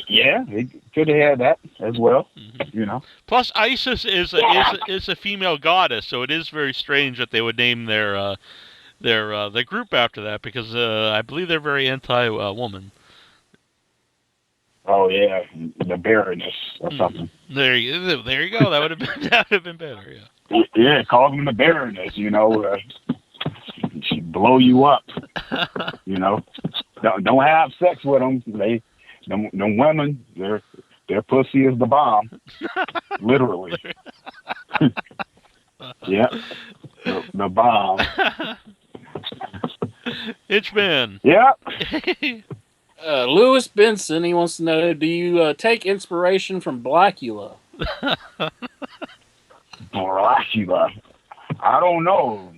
Yeah, he could have had that as well, you know. Plus, ISIS is a female goddess, so it is very strange that they would name their group after that, because I believe they're very anti-woman. Oh yeah, the Baroness or something. There you go. That would have been better. Yeah. Yeah, call them the Baroness. You know, she blow you up. You know, don't have sex with them. Them women, their pussy is the bomb, literally. Yeah, the bomb. It's been. Yeah. Lewis Benson, he wants to know, do you take inspiration from Blackula? Blackula? I don't know.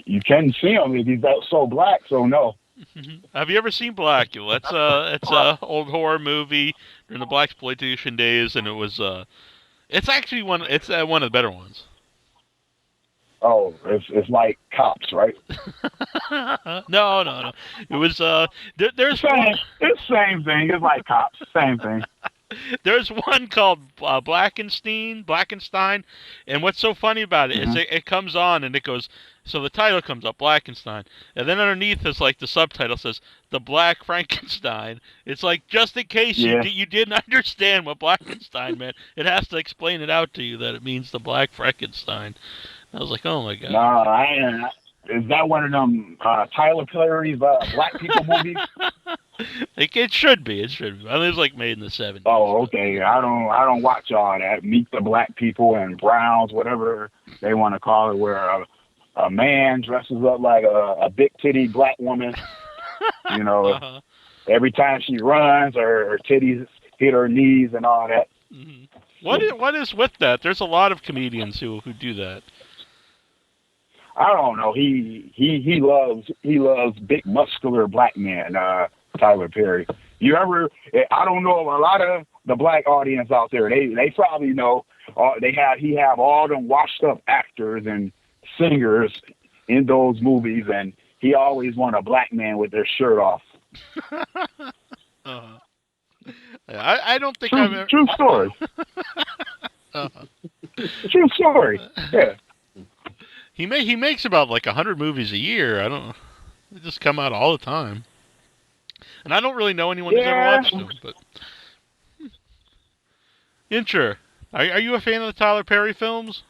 You can't see him if he's so black, so no. Have you ever seen Blackula? It's a old horror movie during the blaxploitation days, and it's actually one of the better ones. Oh, it's like Cops, right? No. It was there's it's the same thing. It's like Cops, same thing. There's one called Blackenstein, and what's so funny about it is it comes on and it goes. So the title comes up, Blackenstein, and then underneath is like the subtitle says, "The Black Frankenstein." It's like, just in case you didn't understand what Blackenstein meant, it has to explain it out to you that it means the Black Frankenstein. I was like, oh my god. No, I ain't. Is that one of them Tyler Perry's black people movies? It should be. I mean, it was like made in the 70s. Oh, okay. I don't watch all that. Meet the Black People and Browns, whatever they want to call it, where a man dresses up like a big titty black woman. You know, every time she runs, her titties hit her knees and all that. Mm-hmm. What is with that? There's a lot of comedians who do that. I don't know. He loves big muscular black men. Tyler Perry. I don't know, a lot of the black audience out there, they probably know. He have all them washed up actors and singers in those movies, and he always want a black man with their shirt off. I don't think I've ever... True story. True story. Yeah. He makes about like 100 movies a year. I don't know. They just come out all the time. And I don't really know anyone who's ever watched them, but... Incher, are you a fan of the Tyler Perry films?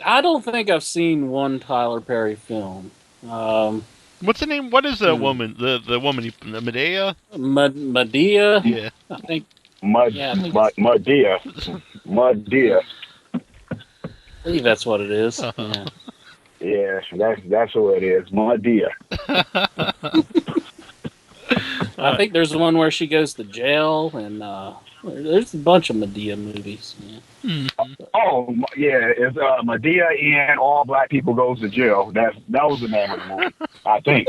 I don't think I've seen one Tyler Perry film. What's the name? What is the woman? The woman, Medea? Medea? Yeah. I think... Medea. Medea. I believe that's what it is. Uh-huh. Yeah, that's what it is. Medea. I think there's one where she goes to jail, and there's a bunch of Medea movies. Yeah. Oh, yeah, it's Medea and All Black People Goes to Jail. That was the name of the movie, I think.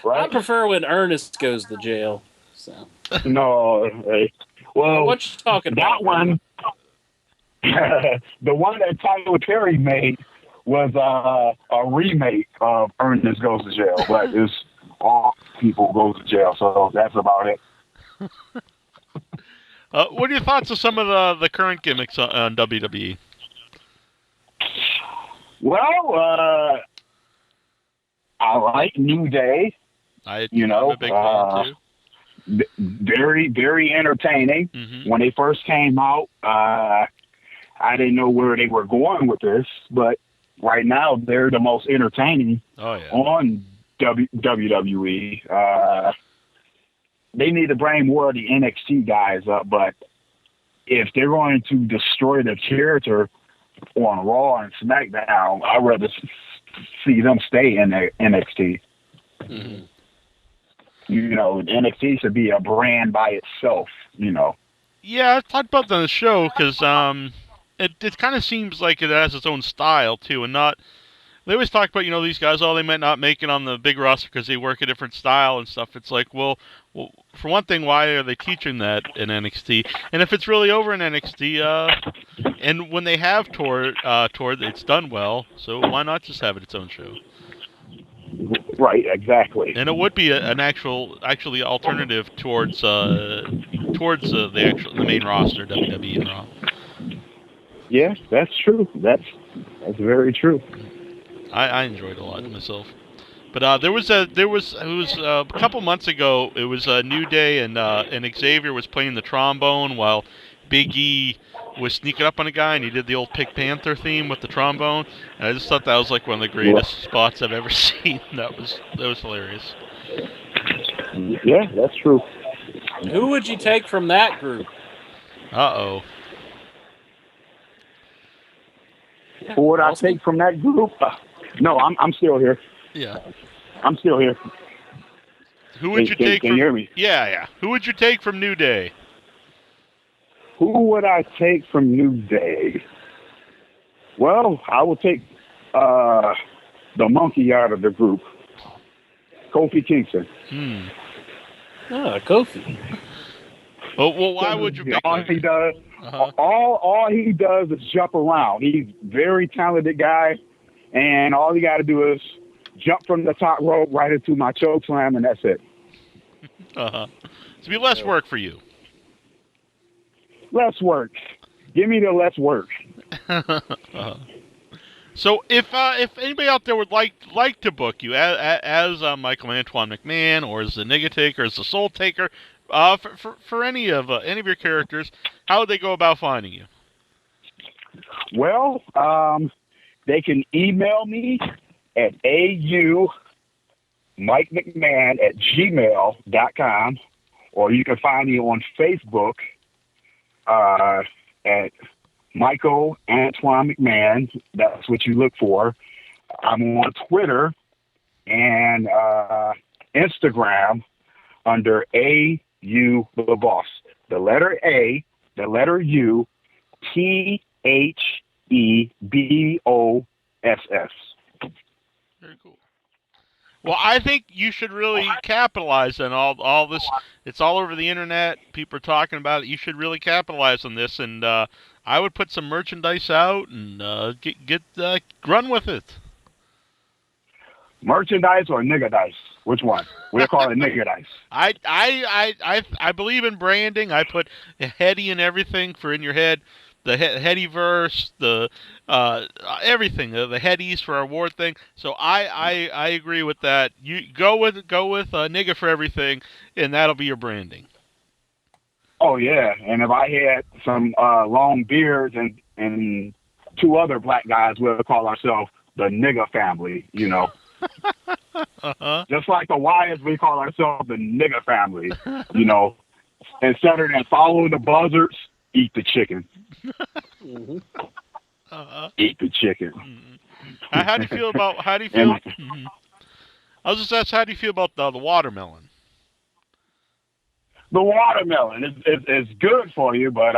Right? I prefer when Ernest goes to jail. So. No, well, what you talking about? That one, the one that Tyler Perry made was a remake of Ernest Goes to Jail, but it's all people go to jail, so that's about it. What are your thoughts of some of the current gimmicks on WWE? Well, I like New Day. I'm a big fan too. Very, very entertaining. Mm-hmm. When they first came out, I didn't know where they were going with this, but right now they're the most entertaining on WWE. They need to bring more of the NXT guys up, but if they're going to destroy the character on Raw and SmackDown, I'd rather see them stay in the NXT. Mm-hmm. NXT should be a brand by itself, Yeah, I talked about that on the show because it kind of seems like it has its own style too, and not. They always talk about these guys. They might not make it on the big roster because they work a different style and stuff. It's like, well, for one thing, why are they teaching that in NXT? And if it's really over in NXT, and when they have toured, it's done well. So why not just have it its own show? Right, exactly. And it would be an actually alternative towards the main roster, WWE and Raw. Yeah, that's true. That's very true. I enjoyed it a lot myself. But it was a couple months ago. It was a New Day and Xavier was playing the trombone while Big E was sneaking up on a guy, and he did the old Pink Panther theme with the trombone. And I just thought that was like one of the greatest spots I've ever seen. That was hilarious. Yeah, that's true. Who would you take from that group? Uh-oh. Who would I take from that group? No, I'm still here. Yeah. I'm still here. Who would you take can from... you hear me? Yeah. Who would you take from New Day? Who would I take from New Day? Well, I would take the monkey out of the group. Kofi Kingston. Kofi. Well, why would you pick all he does? All he does is jump around. He's a very talented guy, and all you got to do is jump from the top rope right into my choke slam, and that's it. It's be less work for you. Less work. Give me the less work. So if anybody out there would like to book you as Michael Antoine McMahon or as the Niggataker, as the Soul Taker, for any of your characters, how would they go about finding you? Well, they can email me at aumikemcmahon@gmail.com, or you can find me on Facebook at Michael Antoine McMahon. That's what you look for. I'm on Twitter and Instagram under AU the Boss. The letter A, the letter U, THEBOSS. Very cool. Well, I think you should really capitalize on all this. It's all over the internet. People are talking about it. You should really capitalize on this, and I would put some merchandise out and run with it. Merchandise or nigga dice? Which one? We'll call it nigga dice. I believe in branding. I put a heady in everything for in your head. The headyverse, the everything, the headies for our award thing. So I agree with that. You go with nigga for everything, and that'll be your branding. Oh yeah, and if I had some long beards and two other black guys, we'll call ourselves the nigga family. Just like the Wyatts, we call ourselves the nigga family. Instead of following the buzzards, eat the chicken. Mm-hmm. Eat the chicken. How do you feel about? I was just asked, how do you feel about the watermelon? The watermelon is good for you, but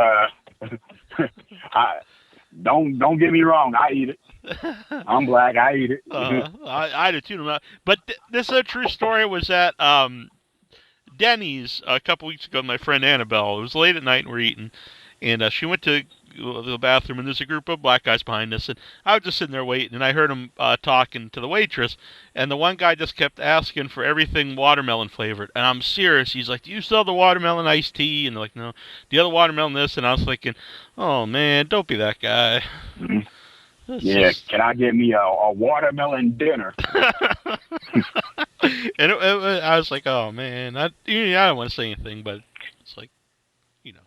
don't get me wrong. I eat it. I'm black. I eat it. I do too. But this is a true story. Was at Denny's a couple weeks ago. My friend Annabelle. It was late at night and we're eating. And she went to the bathroom, and there's a group of black guys behind us, and I was just sitting there waiting, and I heard them talking to the waitress, and the one guy just kept asking for everything watermelon flavored, and I'm serious. He's like, "Do you sell the watermelon iced tea?" And they're like, "No." "The other watermelon this?" And I was thinking, "Oh man, don't be that guy." Yeah, can I get me a watermelon dinner? And I was like, "Oh man, I don't want to say anything, but it's like, you know."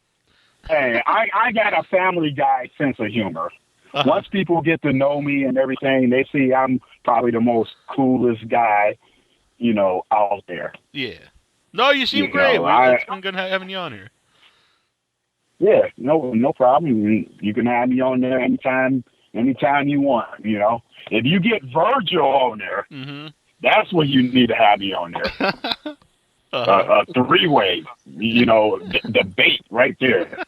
Hey, I got a Family Guy sense of humor. Once people get to know me and everything, they see I'm probably the most coolest guy, out there. Yeah. No, you seem great. I'm gonna having you on here. Yeah, no problem. You can have me on there anytime you want. If you get Virgil on there, that's when you need to have me on there. A three-way, the bait right there.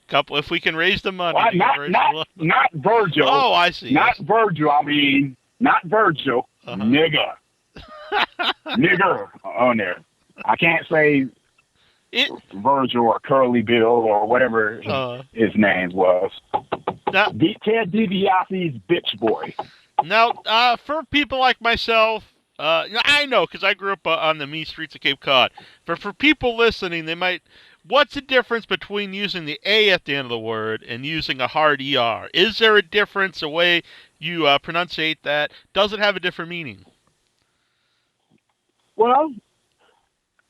Couple, if we can raise the money. Not Virgil. Oh, I see. Not Virgil. I mean, not Virgil. Nigger on there. I can't say Virgil or Curly Bill or whatever his name was. Now, Ted DiBiase's bitch boy. Now, for people like myself, I know because I grew up on the mean streets of Cape Cod. But for people listening, they might. What's the difference between using the A at the end of the word and using a hard ER? Is there a difference, a way you pronunciate that? Does it have a different meaning? Well,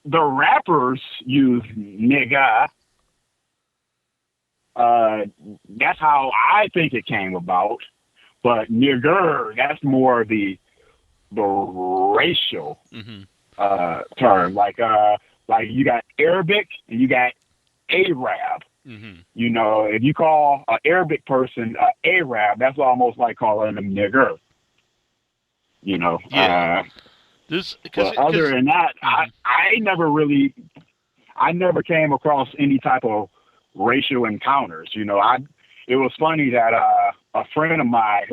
the rappers use nigga. That's how I think it came about. But nigger, that's more the racial term. Like you got Arabic and you got Arab. If you call an Arabic person Arab, that's almost like calling them nigger. Yeah. But other than that, I never came across any type of racial encounters. It was funny that a friend of mine,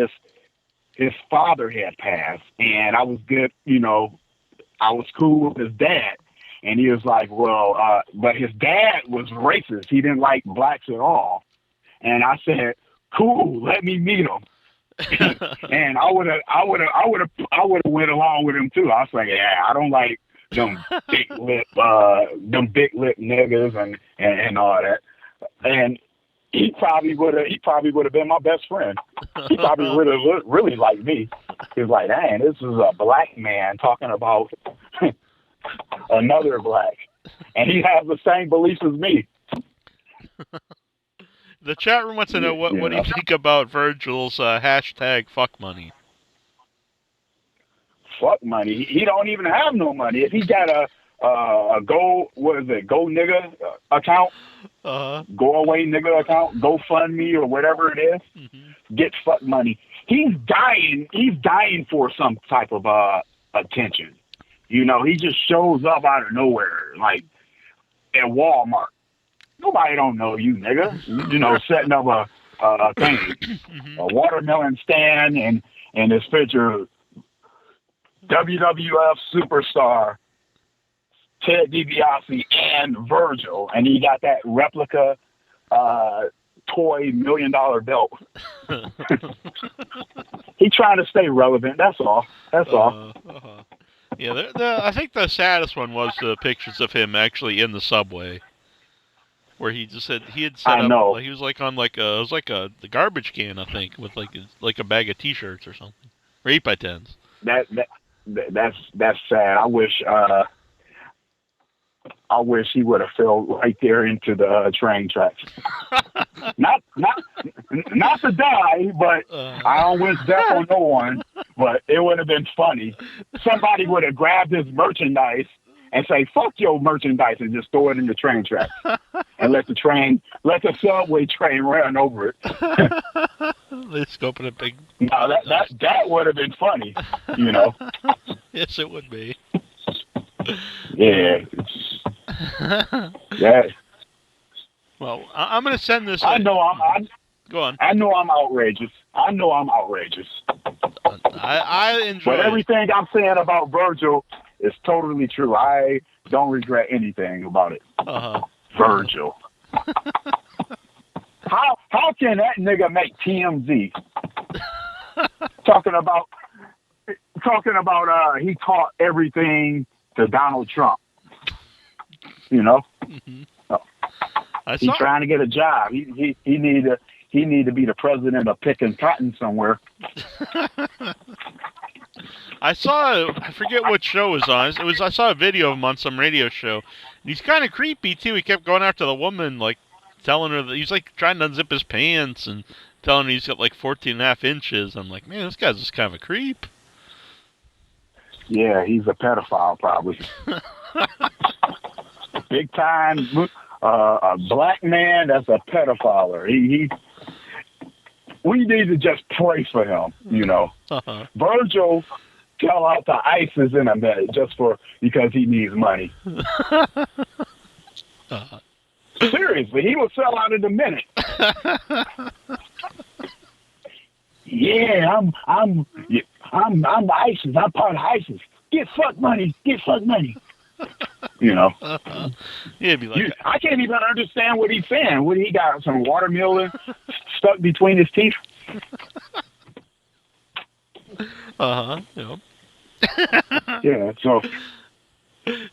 his father had passed, and I was good. I was cool with his dad. And he was like, well, but his dad was racist. He didn't like blacks at all. And I said, cool, let me meet him. And I would have went along with him too. I was like, yeah, I don't like them big lip niggas and all that. And he probably would have been my best friend. He probably would have really liked me. He was like, dang, this is a black man talking about another black, and he has the same beliefs as me. The chat room wants to know what do you think about Virgil's hashtag fuck money? Fuck money. He don't even have no money. If he got a go nigga account, go away nigga account, GoFundMe or whatever it is, get fuck money. He's dying for some type of attention. He just shows up out of nowhere, like at Walmart. Nobody don't know you, nigga. Setting up a thing, a watermelon stand, and this picture, WWF superstar Ted DiBiase and Virgil, and he got that replica toy $1 million belt. He trying to stay relevant. That's all. Yeah, I think the saddest one was the pictures of him actually in the subway, where he just said he had set up. He was like on the garbage can, I think, with like a bag of T-shirts or something, or 8x10s. That's sad. I wish he would have fell right there into the train tracks. not to die, but I don't wish death on no one. But it would have been funny. Somebody would have grabbed his merchandise and say, "Fuck your merchandise," and just throw it in the train tracks and let the subway train run over it. Let's go put a big. No, that would have been funny. Yes, it would be. Yeah. That. Well, I'm going to send this. I know I'm. Go on. I know I'm outrageous. I enjoy. But everything I'm saying about Virgil is totally true. I don't regret anything about it. Virgil. How can that nigga make TMZ? talking about he taught everything to Donald Trump. You know? Mm-hmm. He's trying to get a job. He need to be the president of picking cotton somewhere. I forget what show it was on. I saw a video of him on some radio show. And he's kind of creepy too. He kept going after the woman, like telling her that he's like trying to unzip his pants and telling her he's got like 14.5 inches. I'm like, man, this guy's just kind of a creep. Yeah, he's a pedophile probably. Big time. A black man that's a pedophile. We need to just pray for him, you know. Uh-huh. Virgil fell out to ISIS in a minute because he needs money. Uh-huh. Seriously, he will sell out in a minute. Yeah, I'm ISIS. I'm part of ISIS. Get fuck money. You know. Uh-huh. Yeah, be like I can't even understand what he's saying. What he got? Some watermelon stuck between his teeth? Uh-huh. Yep. Yeah. So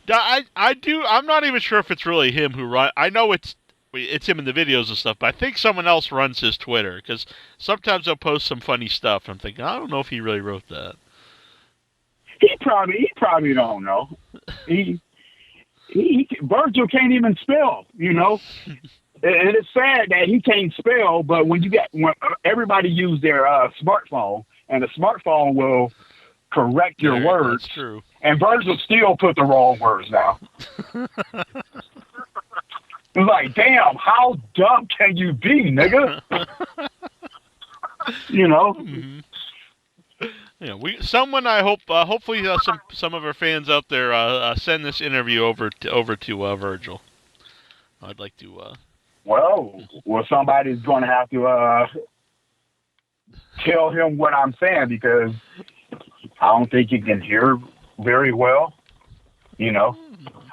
I'm not even sure if it's really him who run. I know it's him in the videos and stuff, but I think someone else runs his Twitter because sometimes they'll post some funny stuff. I'm thinking, I don't know if he really wrote that. He probably don't know. Virgil can't even spell, you know. And it's sad that he can't spell, but when everybody use their smartphone, and the smartphone will correct your words. That's true. And Virgil still put the wrong words down. It's like, damn, how dumb can you be, nigga? You know. Mm-hmm. Yeah, I hope, hopefully, some of our fans out there send this interview over to Virgil. I'd like to. Well, somebody's going to have to tell him what I'm saying because I don't think he can hear very well. You know,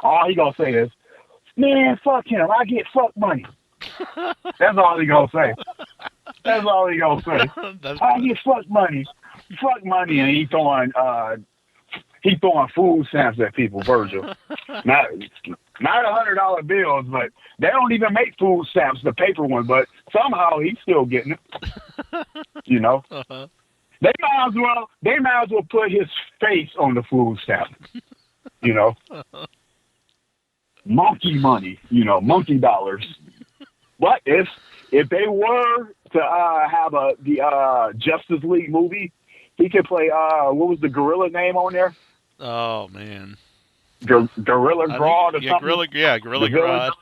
all he gonna say is, "Man, fuck him. I get fuck money." That's all he gonna say. I get fuck money. Fuck money, and he throwing food stamps at people. Virgil, not $100 bills, but they don't even make food stamps, the paper one. But somehow he's still getting it. You know, uh-huh. They might as well put his face on the food stamp. You know, Uh-huh. Monkey money. You know, monkey dollars. But if they were to have the Justice League movie. He could play, what was the gorilla name on there? Oh, man. Gorilla Grodd or something? Gorilla Grodd.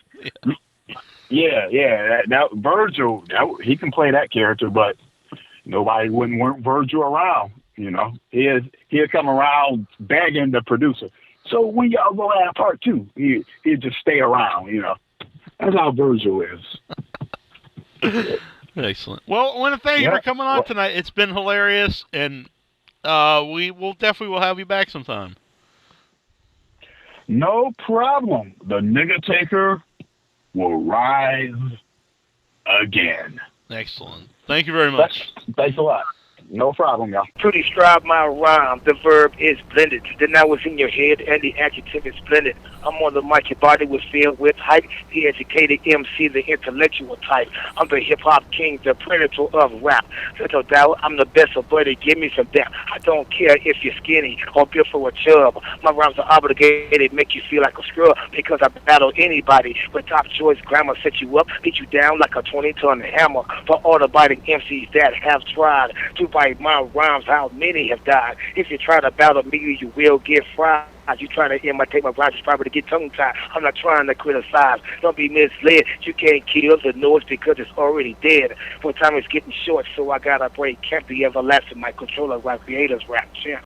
Yeah. That Virgil, he can play that character, but nobody wouldn't want Virgil around, you know. He'd come around begging the producer. So when y'all go have part 2, he'd just stay around, you know. That's how Virgil is. Excellent. Well, I want to thank you for coming on tonight. It's been hilarious, and we will definitely have you back sometime. No problem. The Niggataker will rise again. Excellent. Thank you very much. Thanks a lot. No problem, y'all. To describe my rhyme, the verb is blended. The noun was in your head, and the adjective is blended. I'm on the mic, your body was filled with hype. The educated MC, the intellectual type. I'm the hip-hop king, the predator of rap. Little doubt, I'm the best of buddy, give me some dap. I don't care if you're skinny or built for a chub. My rhymes are obligated, make you feel like a scrub, because I battle anybody with top choice grammar, set you up, beat you down like a 20-ton hammer. For all the biting MCs that have tried to bite my rhymes, how many have died? If you try to battle me, you will get fried. You trying to imitate my rhymes, probably to get tongue-tied. I'm not trying to criticize. Don't be misled. You can't kill the noise because it's already dead. For time is getting short, so I gotta break. Can't be everlasting. My controller, my creators, rap champ.